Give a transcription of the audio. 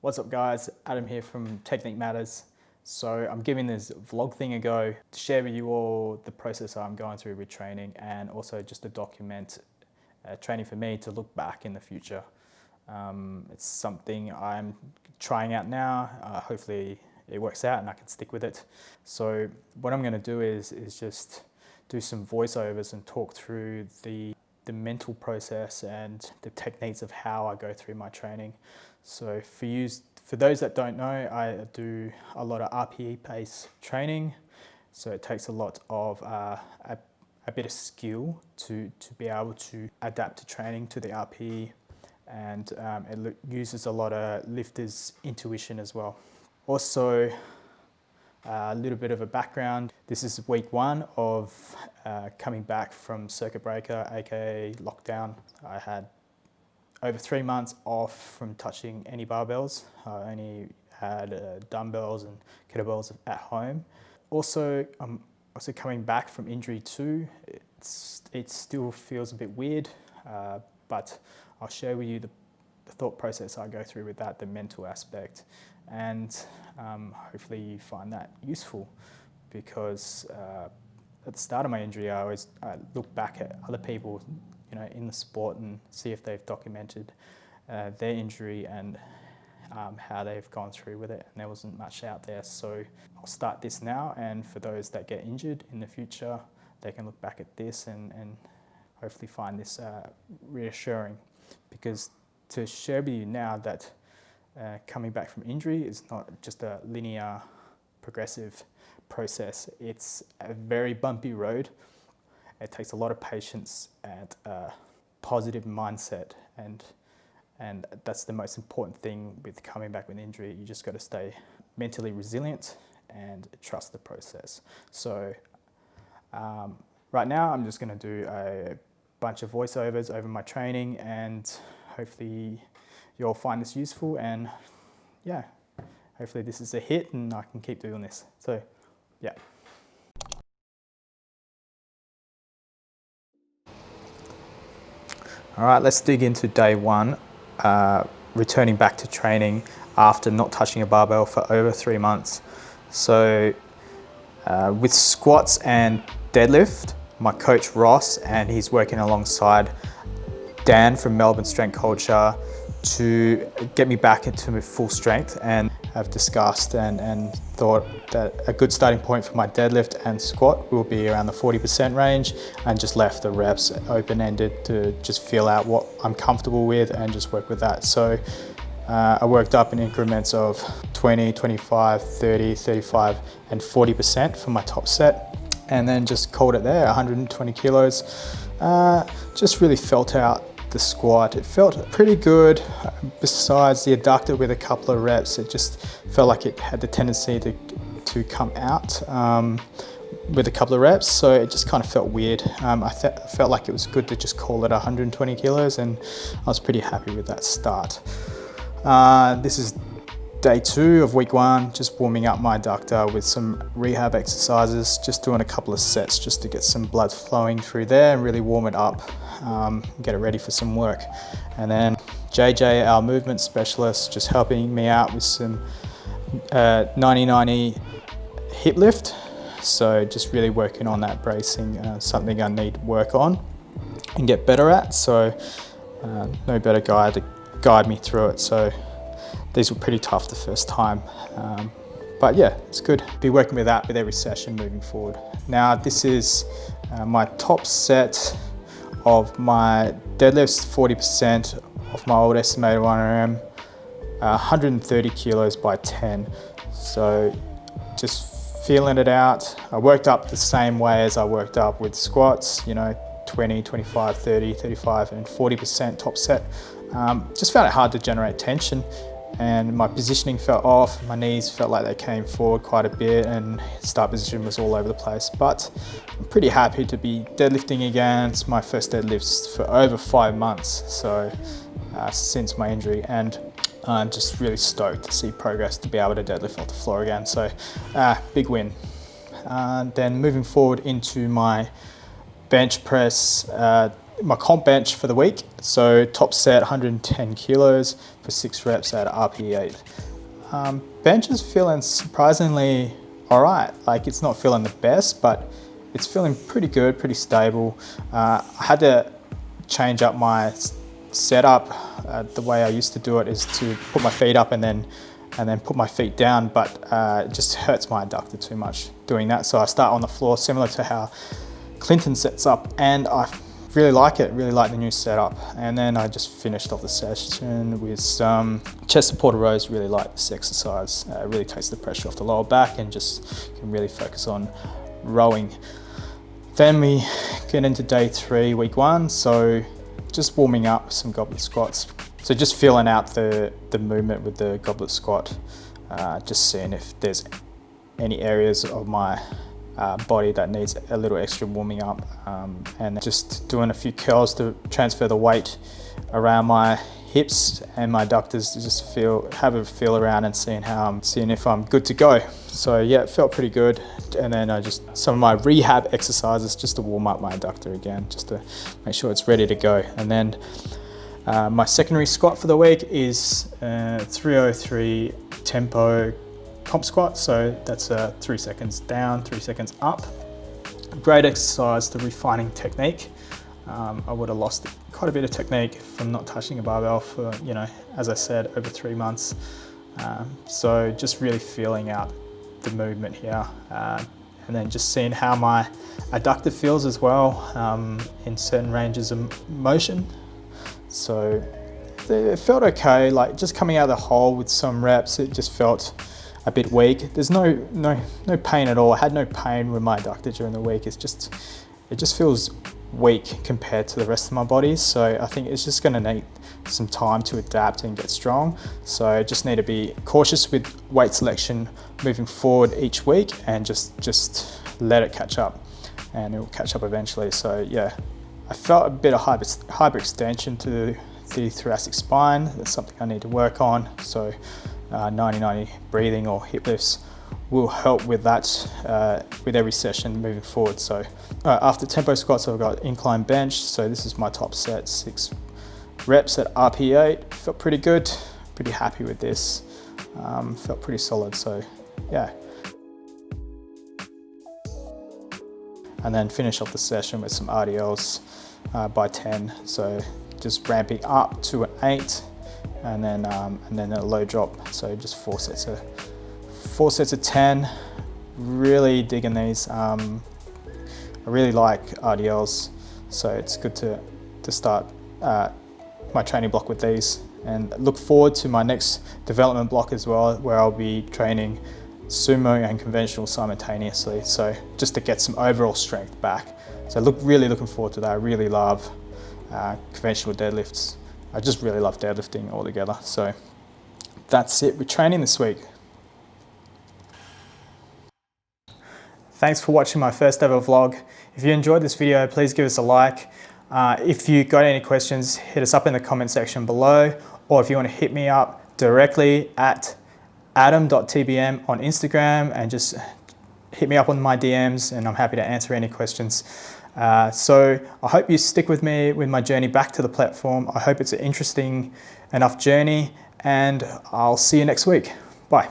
What's up guys, Adam here from Technique Matters. So I'm giving this vlog thing a go to share with you all the process I'm going through with training, and also just to document training for me to look back in the future. It's something I'm trying out now. Hopefully it works out and I can stick with it. So what I'm going to do is just do some voiceovers and talk through the mental process and the techniques of how I go through my training. So for those that don't know, I do a lot of RPE-based training. So it takes a lot of a bit of skill to be able to adapt to training to the RPE, and it uses a lot of lifters' intuition as well. Also, a little bit of a background. This is week 1 of coming back from circuit breaker, aka lockdown. I had over 3 months off from touching any barbells. I only had dumbbells and kettlebells at home. Also, I'm also coming back from injury too. It still feels a bit weird, but I'll share with you the thought process I go through with that, the mental aspect, and hopefully you find that useful, because at the start of my injury, I look back at other people, in the sport and see if they've documented their injury and how they've gone through with it, and there wasn't much out there. So I'll start this now, and for those that get injured in the future, they can look back at this and hopefully find this reassuring, because to share with you now that coming back from injury is not just a linear, progressive process. It's a very bumpy road. It takes a lot of patience and a positive mindset, and that's the most important thing with coming back with injury. You just got to stay mentally resilient and trust the process. So right now I'm just going to do a bunch of voiceovers over my training, and hopefully you'll find this useful, and yeah, hopefully this is a hit and I can keep doing this. So yeah. All right, let's dig into day 1, returning back to training after not touching a barbell for over 3 months. So with squats and deadlift, my coach Ross, and he's working alongside Dan from Melbourne Strength Culture to get me back into full strength, and have discussed and thought that a good starting point for my deadlift and squat will be around the 40% range, and just left the reps open-ended to just feel out what I'm comfortable with and just work with that. So I worked up in increments of 20, 25, 30, 35 and 40% for my top set, and then just called it there, 120 kilos. Just really felt out the squat. It felt pretty good. Besides the adductor with a couple of reps, it just felt like it had the tendency to come out with a couple of reps, so it just kind of felt weird. I felt like it was good to just call it 120 kilos, and I was pretty happy with that start. This is day 2 of week 1, just warming up my adductor with some rehab exercises, just doing a couple of sets just to get some blood flowing through there and really warm it up, get it ready for some work. And then JJ, our movement specialist, just helping me out with some 90-90 hip lift. So just really working on that bracing, something I need to work on and get better at. So no better guy to guide me through it. So these were pretty tough the first time, but yeah, it's good. Be working with that with every session moving forward. Now this is my top set of my deadlifts, 40% of my old estimated 1RM, 130 kilos by 10. So just feeling it out. I worked up the same way as I worked up with squats, 20, 25, 30, 35 and 40% top set. Just found it hard to generate tension, and my positioning felt off. My knees felt like they came forward quite a bit, and start position was all over the place. But I'm pretty happy to be deadlifting again. It's my first deadlifts for over 5 months, so since my injury, and I'm just really stoked to see progress to be able to deadlift off the floor again. So big win. Then moving forward into my bench press my comp bench for the week. So top set 110 kilos for 6 reps at RP8. Bench is feeling surprisingly all right. Like, it's not feeling the best, but it's feeling pretty good, pretty stable. I had to change up my setup. The way I used to do it is to put my feet up and then put my feet down, but it just hurts my adductor too much doing that. So I start on the floor, similar to how Clinton sets up, and I really like it, really like the new setup. And then I just finished off the session with some chest supported rows. Really like this exercise. It really takes the pressure off the lower back and just can really focus on rowing. Then we get into day 3, week 1. So just warming up some goblet squats. So just feeling out the movement with the goblet squat, just seeing if there's any areas of my body that needs a little extra warming up, and just doing a few curls to transfer the weight around my hips and my adductors to just have a feel around and seeing if I'm good to go. So yeah, it felt pretty good. And then some of my rehab exercises just to warm up my adductor again, just to make sure it's ready to go. And then my secondary squat for the week is 303 tempo comp squat. So that's 3 seconds down, 3 seconds up. Great exercise to refining technique. I would have lost quite a bit of technique from not touching a barbell for, as I said, over 3 months. So just really feeling out the movement here, and then just seeing how my adductor feels as well in certain ranges of motion. So it felt okay, like just coming out of the hole with some reps, it just felt a bit weak. There's no pain at all. I had no pain with my adductor during the week. It just feels weak compared to the rest of my body. So I think it's just gonna need some time to adapt and get strong. So I just need to be cautious with weight selection moving forward each week, and just let it catch up, and it will catch up eventually. So yeah, I felt a bit of hyperextension to the thoracic spine. That's something I need to work on. So 90-90 breathing or hip lifts will help with that with every session moving forward. So after tempo squats, I've got incline bench. So this is my top set, 6 reps at RP8. Felt pretty good, pretty happy with this. Felt pretty solid, so yeah. And then finish off the session with some RDLs by 10. So just ramping up to an 8, and then a low drop. So just 4 sets of 10. Really digging these. I really like RDLs, so it's good to start my training block with these, and look forward to my next development block as well, where I'll be training sumo and conventional simultaneously. So just to get some overall strength back. So really looking forward to that. I really love conventional deadlifts. I just really love deadlifting altogether. So that's it with training this week. Thanks for watching my first ever vlog. If you enjoyed this video, please give us a like. If you got any questions, hit us up in the comment section below, or if you want to hit me up directly at adam.tbm on Instagram, and just hit me up on my DMs, and I'm happy to answer any questions. So I hope you stick with me with my journey back to the platform. I hope it's an interesting enough journey, and I'll see you next week. Bye.